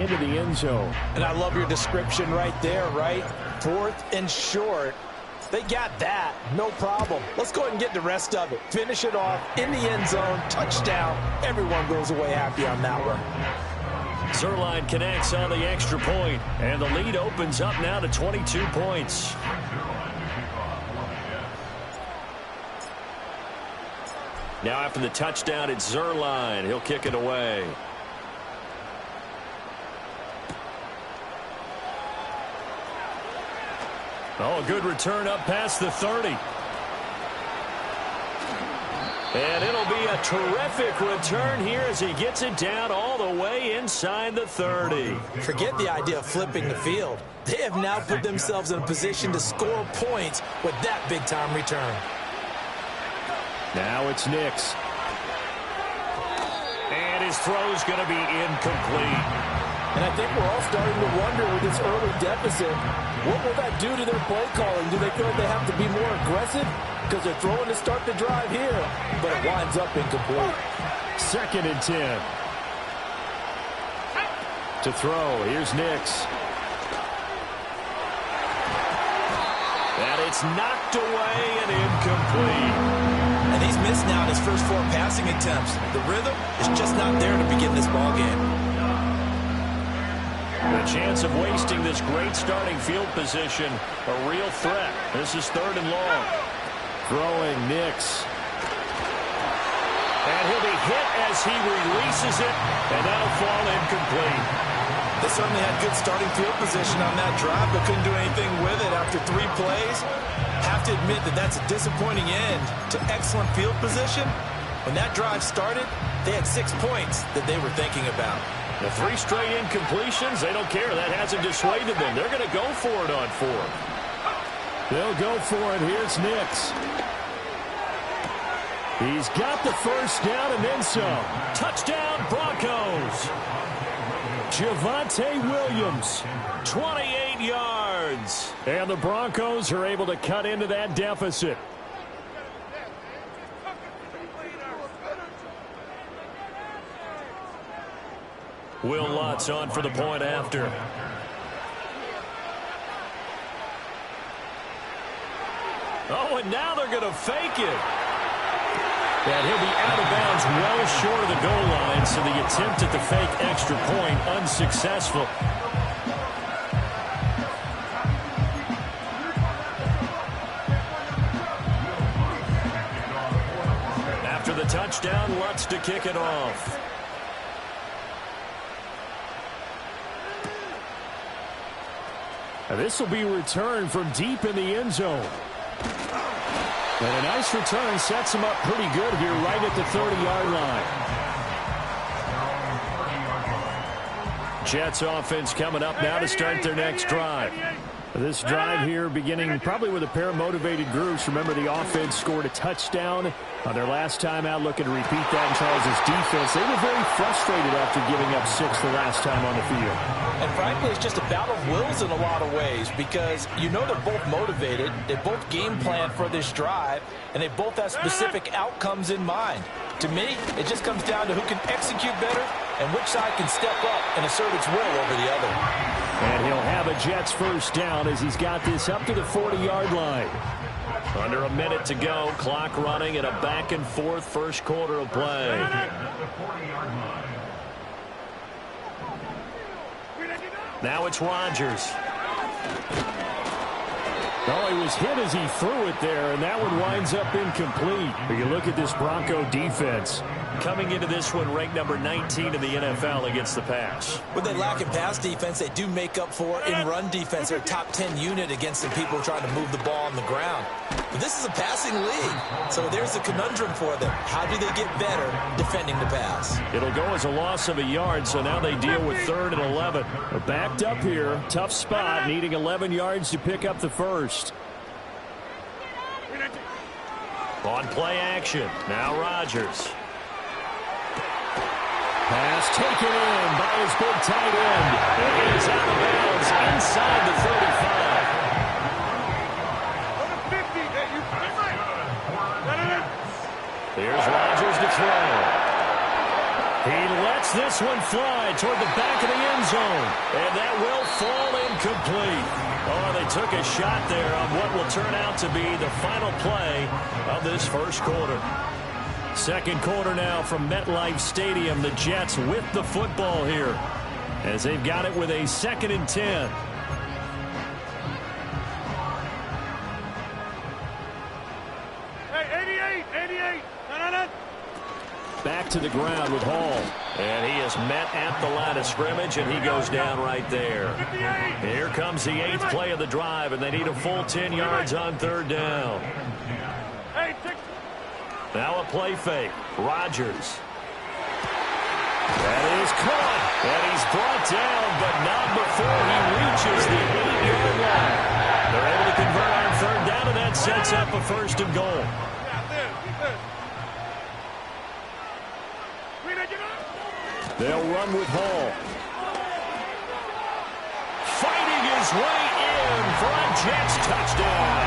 into the end zone. And I love your description right there, right? 4th and short. They got that. No problem. Let's go ahead and get the rest of it. Finish it off in the end zone. Touchdown. Everyone goes away happy on that one. Zuerlein connects on the extra point, and the lead opens up now to 22 points. Now after the touchdown, it's Zuerlein. He'll kick it away. Oh, a good return up past the 30. And it'll be a terrific return here as he gets it down all the way inside the 30. Forget the idea of flipping the field. They have now put themselves in a position to score points with that big-time return. Now it's Nix. And his throw's going to be incomplete. And I think we're all starting to wonder with this early deficit, what will that do to their play calling? Do they feel like they have to be more aggressive? Because they're throwing to start the drive here, but it winds up incomplete. 2nd and 10. To throw, here's Nix. And it's knocked away and incomplete. And he's missed now in his first 4 passing attempts. The rhythm is just not there to begin this ball game. The chance of wasting this great starting field position, a real threat. This is 3rd and long. Throwing Nix. And he'll be hit as he releases it, and that'll fall incomplete. They certainly had good starting field position on that drive, but couldn't do anything with it after 3 plays. Have to admit that that's a disappointing end to excellent field position. When that drive started, they had 6 points that they were thinking about. The 3 straight incompletions, they don't care. That hasn't dissuaded them. They're going to go for it on 4th. They'll go for it. Here's Nix. He's got the first down and then some. Touchdown, Broncos. Javonte Williams, 28 yards. And the Broncos are able to cut into that deficit. Will Lutz on for the point after. Oh, and now they're going to fake it. And he'll be out of bounds well short of the goal line, so the attempt at the fake extra point unsuccessful. After the touchdown, Lutz to kick it off. This will be returned from deep in the end zone. And a nice return sets him up pretty good here right at the 30-yard line. Jets offense coming up now to start their next drive. This drive here beginning probably with a pair of motivated groups. Remember, the offense scored a touchdown on their last time out. Looking to repeat that in Charles' defense. They were very frustrated after giving up 6 the last time on the field. And frankly, it's just a battle of wills in a lot of ways because you know they're both motivated. They both game plan for this drive, and they both have specific outcomes in mind. To me, it just comes down to who can execute better and which side can step up and assert its will over the other. And he'll have a Jets first down as he's got this up to the 40-yard line. Under a minute to go, clock running at a back-and-forth first quarter of play. Now it's Rodgers. Oh, he was hit as he threw it there, and that one winds up incomplete. But you look at this Bronco defense. Coming into this one, ranked number 19 in the NFL against the pass. When they lack in pass defense, they do make up for in run defense. They're a top 10 unit against some people trying to move the ball on the ground. But this is a passing league, so there's a conundrum for them. How do they get better defending the pass? It'll go as a loss of a yard, so now they deal with 3rd and 11. They're backed up here. Tough spot, needing 11 yards to pick up the first. On play action, now Rodgers. Pass taken in by his big tight end. It is out of bounds inside the 35. Here's Rodgers to throw. He let lets this one fly toward the back of the end zone. And that will fall incomplete. Oh, they took a shot there on what will turn out to be the final play of this first quarter. Second quarter now from MetLife Stadium. The Jets with the football here as they've got it with a 2nd and 10. Hey, 88. No. Back to the ground with Hall. And he is met at the line of scrimmage, and he goes down right there. Here comes the 8th play of the drive, and they need a full 10 yards on 3rd down. Now a play fake. Rodgers. That is caught. And he's brought down, but not before he reaches the 8-yard line. They're able to convert on 3rd down, and that sets up a 1st and goal. They'll run with Hall. Fighting his way in for a Jets touchdown.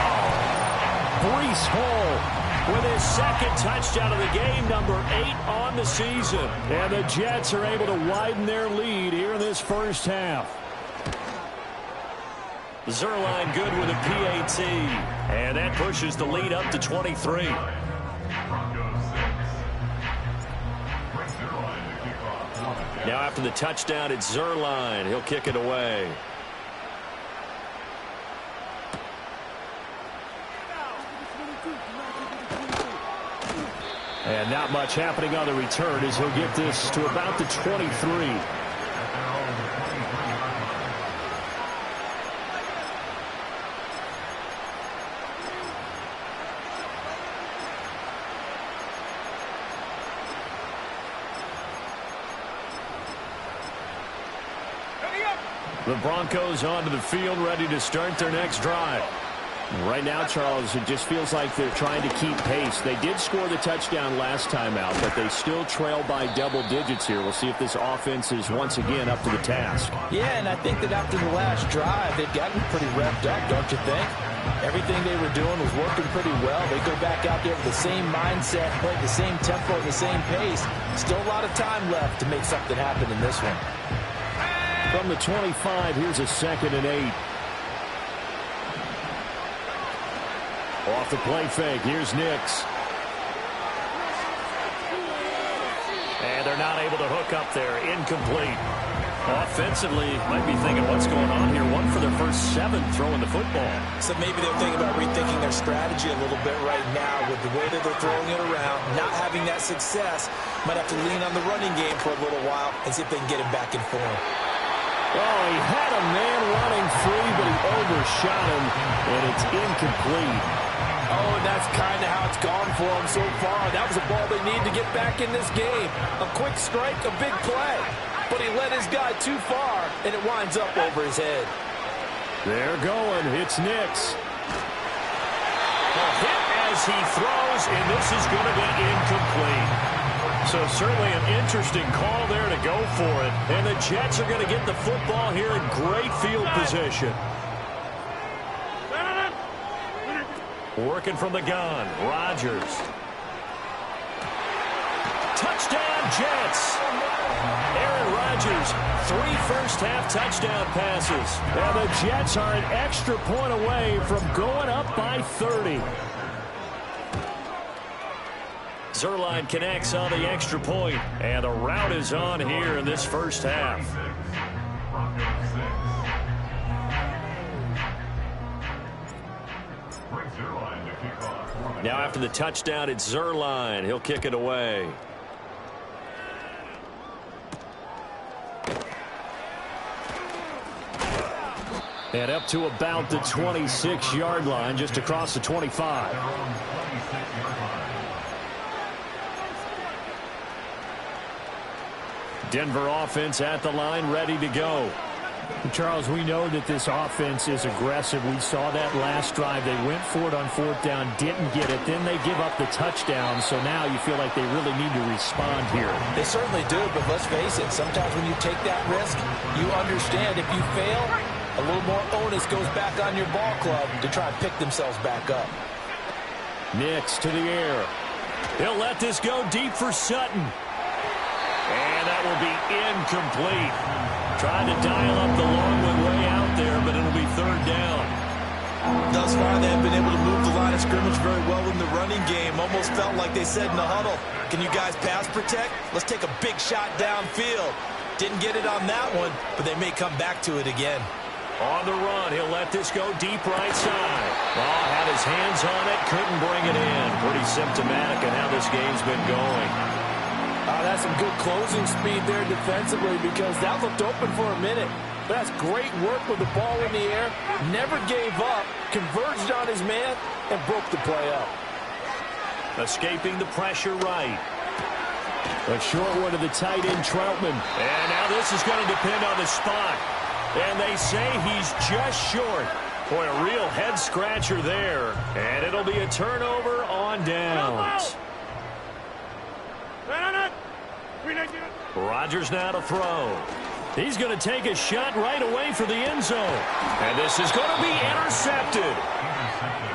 Breece Hall with his 2nd touchdown of the game, number 8 on the season. And the Jets are able to widen their lead here in this first half. Zerline good with a PAT. And that pushes the lead up to 23. Now after the touchdown, it's Zerline. He'll kick it away. And not much happening on the return as he'll get this to about the 23. The Broncos onto the field, ready to start their next drive. Right now, Charles, it just feels like they're trying to keep pace. They did score the touchdown last time out, but they still trail by double digits here. We'll see if this offense is once again up to the task. Yeah, and I think that after the last drive, they've gotten pretty revved up, don't you think? Everything they were doing was working pretty well. They go back out there with the same mindset, play the same tempo, the same pace. Still a lot of time left to make something happen in this one. From the 25, here's a 2nd and 8. Off the play fake, here's Nix. And they're not able to hook up there, incomplete. Offensively, might be thinking what's going on here. One for their first 7 throwing the football. So maybe they're thinking about rethinking their strategy a little bit right now with the way that they're throwing it around, not having that success. Might have to lean on the running game for a little while and see if they can get him back in form. Oh, he had a man running free, but he overshot him, and it's incomplete. Oh, and that's kind of how it's gone for him so far. That was a ball they need to get back in this game. A quick strike, a big play. But he led his guy too far, and it winds up over his head. They're going. It's Nix. A hit as he throws, and this is going to be incomplete. So certainly an interesting call there to go for it. And the Jets are going to get the football here in great field position. Working from the gun, Rodgers. Touchdown, Jets. Aaron Rodgers, 3 first-half touchdown passes. And the Jets are an extra point away from going up by 30. Zerline connects on the extra point, and the route is on here in this first half. Now after the touchdown, it's Zerline. He'll kick it away. And up to about the 26-yard line, just across the 25. Denver offense at the line, ready to go. Charles, we know that this offense is aggressive. We saw that last drive. They went for it on 4th down, didn't get it. Then they give up the touchdown. So now you feel like they really need to respond here. They certainly do, but let's face it. Sometimes when you take that risk, you understand if you fail, a little more onus goes back on your ball club to try and pick themselves back up. Nix to the air. He'll let this go deep for Sutton. And that will be incomplete. Trying to dial up the long one way out there, but it'll be third down. Thus far, they have been able to move the line of scrimmage very well in the running game. Almost felt like they said in the huddle, can you guys pass protect? Let's take a big shot downfield. Didn't get it on that one, but they may come back to it again. On the run, he'll let this go deep right side. Oh, had his hands on it, couldn't bring it in. Pretty symptomatic of how this game's been going. That's some good closing speed there defensively because that looked open for a minute. But that's great work with the ball in the air. Never gave up, converged on his man, and broke the play up. Escaping the pressure right. A short one to the tight end, Troutman. And now this is going to depend on the spot. And they say he's just short. Boy, a real head-scratcher there. And it'll be a turnover on downs. Rodgers now to throw. He's going to take a shot right away for the end zone. And this is going to be intercepted.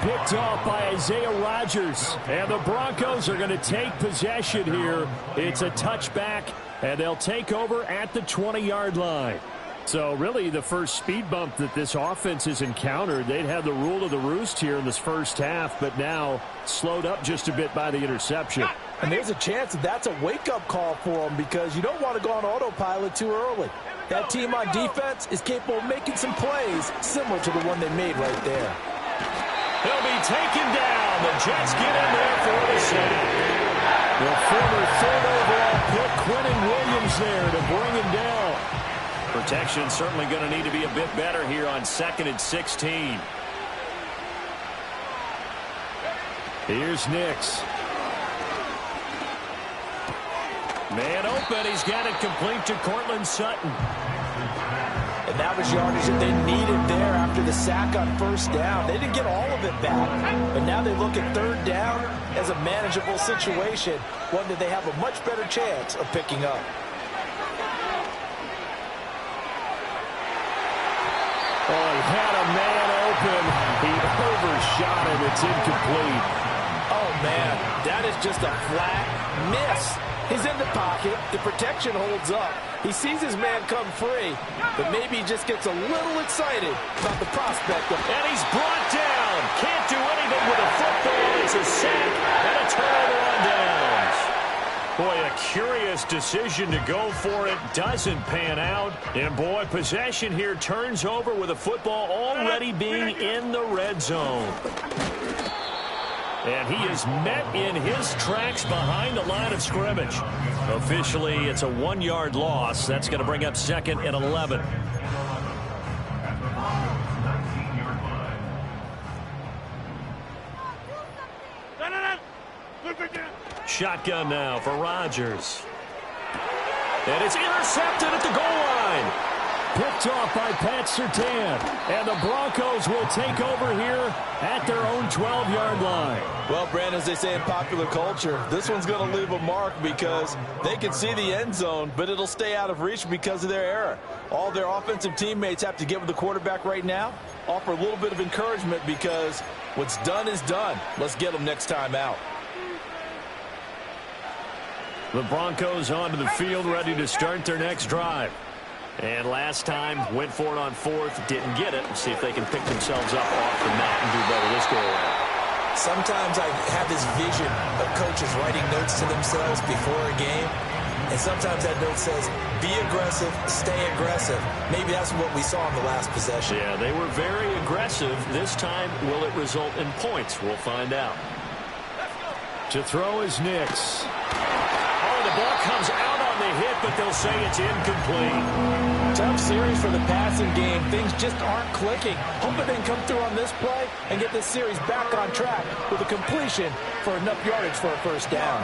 Picked off by Isaiah Rodgers. And the Broncos are going to take possession here. It's a touchback, and they'll take over at the 20-yard line. So really the first speed bump that this offense has encountered. They'd had the rule of the roost here in this first half, but now slowed up just a bit by the interception. And there's a chance that that's a wake-up call for them because you don't want to go on autopilot too early. That team on defense is capable of making some plays similar to the one they made right there. He'll be taken down. The Jets get in there for the sack. The former third overall pick, Quentin Williams, there to bring him down. Protection certainly going to need to be a bit better here on 2nd and 16. Here's Nix. Man open. He's got it complete to Cortland Sutton. And that was yardage that they needed there after the sack on first down. They didn't get all of it back, but now they look at third down as a manageable situation, one that they have a much better chance of picking up. Oh, he had a man open. He overshot it. It's incomplete. Oh, man, that is just a flat miss. He's in the pocket. The protection holds up. He sees his man come free, but maybe he just gets a little excited about the prospect of... And he's brought down. Can't do anything with a football. It's a sack and a turnover on downs. Boy, a curious decision to go for it. Doesn't pan out. And, boy, possession here turns over with a football already being in the red zone. And he is met in his tracks behind the line of scrimmage. Officially, it's a 1-yard loss. That's going to bring up 2nd and 11. Shotgun now for Rodgers. And it's intercepted at the goal line. Picked off by Pat Surtain. And the Broncos will take over here at their own 12-yard line. Well, Brandon, as they say in popular culture, this one's going to leave a mark because they can see the end zone, but it'll stay out of reach because of their error. All their offensive teammates have to get with the quarterback right now, offer a little bit of encouragement because what's done is done. Let's get them next time out. The Broncos onto the field, ready to start their next drive. And last time, went for it on 4th, didn't get it. See if they can pick themselves up off the mat and do better this go around. Sometimes I have this vision of coaches writing notes to themselves before a game, and sometimes that note says, be aggressive, stay aggressive. Maybe that's what we saw in the last possession. Yeah, they were very aggressive. This time, will it result in points? We'll find out. To throw is Nix. Oh, the ball comes out on the hit, but they'll say it's incomplete. Tough series for the passing game. Things just aren't clicking. Hoping they can come through on this play and get this series back on track with a completion for enough yardage for a first down.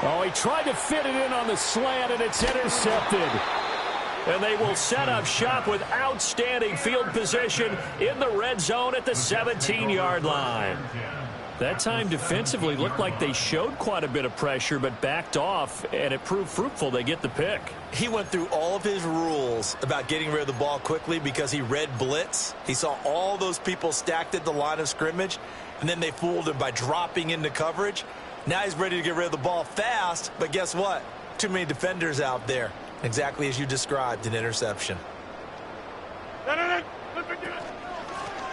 Oh, he tried to fit it in on the slant, and it's intercepted. And they will set up shop with outstanding field position in the red zone at the 17-yard line. That time defensively looked like they showed quite a bit of pressure but backed off, and it proved fruitful. They get the pick. He went through all of his rules about getting rid of the ball quickly because he read blitz. He saw all those people stacked at the line of scrimmage, and then they fooled him by dropping into coverage. Now he's ready to get rid of the ball fast, but guess what? Too many defenders out there. Exactly as you described, an interception.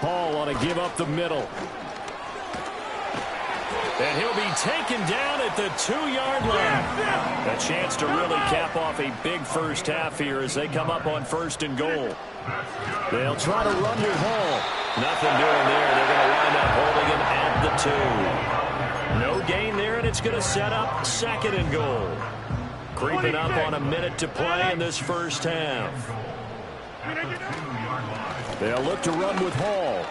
Hall on a give up the middle. And he'll be taken down at the 2-yard line. A chance to really cap off a big first half here as they come up on 1st and goal. They'll try to run with Hall. Nothing doing there. They're going to wind up holding him at the 2. No gain there, and it's going to set up 2nd and goal. Creeping up on a minute to play in this first half. They'll look to run with Hall.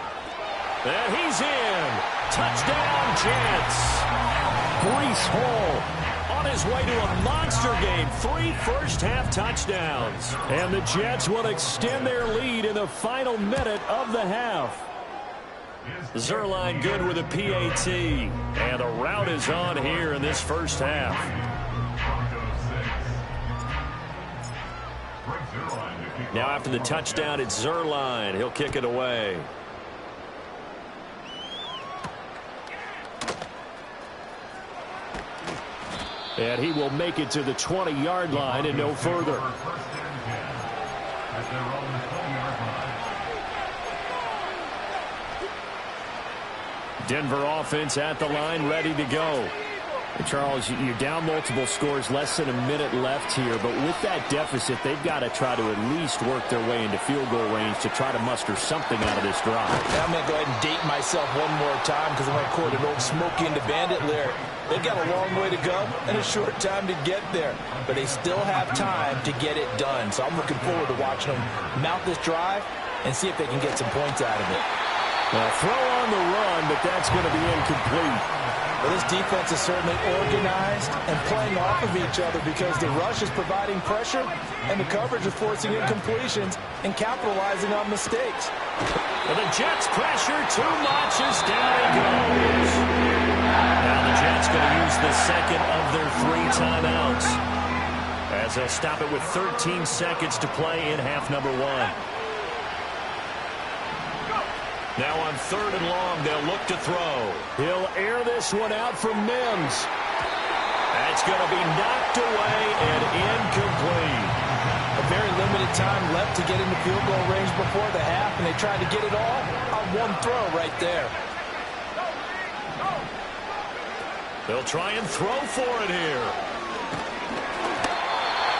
And he's in. Touchdown, Jets. Breece Hall on his way to a monster game. 3 first-half touchdowns. And the Jets will extend their lead in the final minute of the half. Zerline good with a PAT. And the route is on here in this first half. Now after the touchdown, it's Zerline. He'll kick it away. And he will make it to the 20-yard line and no further. Denver offense at the line, ready to go. And Charles, you're down multiple scores, less than a minute left here. But with that deficit, they've got to try to at least work their way into field goal range to try to muster something out of this drive. I'm going to go ahead and date myself one more time because I'm going to quote an old Smokey and the Bandit lyric. They've got a long way to go and a short time to get there. But they still have time to get it done. So I'm looking forward to watching them mount this drive and see if they can get some points out of it. Well, throw on the run, but that's going to be incomplete. Well, this defense is certainly organized and playing off of each other because the rush is providing pressure and the coverage is forcing incompletions and capitalizing on mistakes. Well, the Jets pressure too much as down he goes. Now the Jets going to use the second of their 3 timeouts as they'll stop it with 13 seconds to play in half number 1. Now on 3rd and long, they'll look to throw. He'll air this one out for Mims. That's going to be knocked away and incomplete. A very limited time left to get into field goal range before the half, and they tried to get it all on one throw right there. They'll try and throw for it here.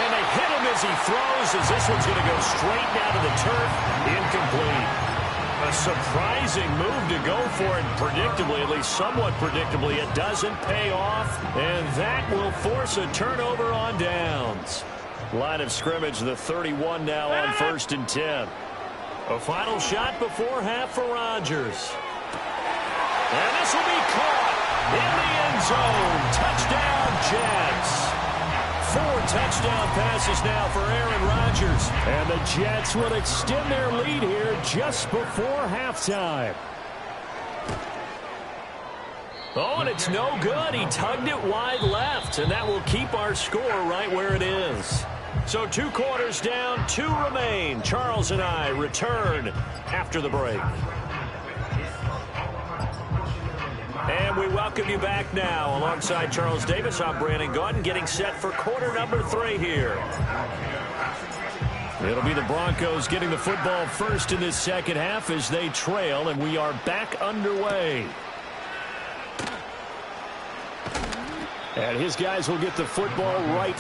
And they hit him as he throws, as this one's going to go straight down to the turf. Incomplete. A surprising move to go for it, predictably, at least somewhat predictably. It doesn't pay off, and that will force a turnover on downs. Line of scrimmage, the 31 now on 1st and 10. A final shot before half for Rodgers. And this will be caught in the end zone. Touchdown, Jets. 4 touchdown passes now for Aaron Rodgers. And the Jets will extend their lead here just before halftime. Oh, and it's no good. He tugged it wide left, and that will keep our score right where it is. So 2 quarters down, 2 remain. Charles and I return after the break. And we welcome you back now. Alongside Charles Davis, I'm Brandon Gaudin, getting set for quarter number 3 here. It'll be the Broncos getting the football first in this second half as they trail, and we are back underway. And his guys will get the football right